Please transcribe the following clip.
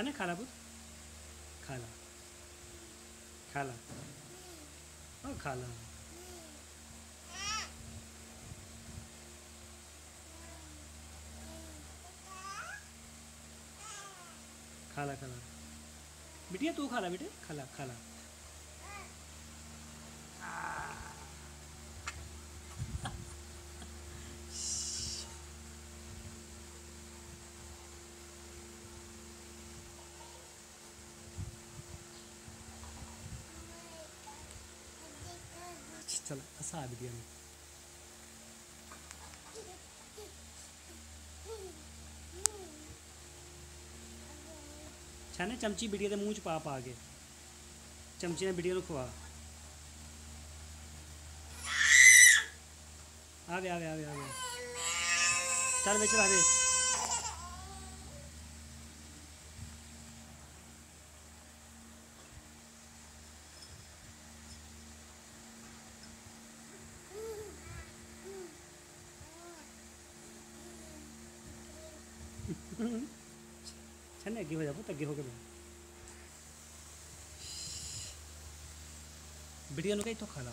छाने खाला पुत खाला खाला ओ खाला खाला खाला बिटिया तू खाला बेटे खाला खाला चल असा बिटिया में छाने चमची बिटिया के मुँह च पा पा के चमची ने बिटिया खवा आवे आवे आवे आवे चल बेच रहा दे छन्ने अगे हो जा पुत अगे हो के बिटिया नु कही तो खाला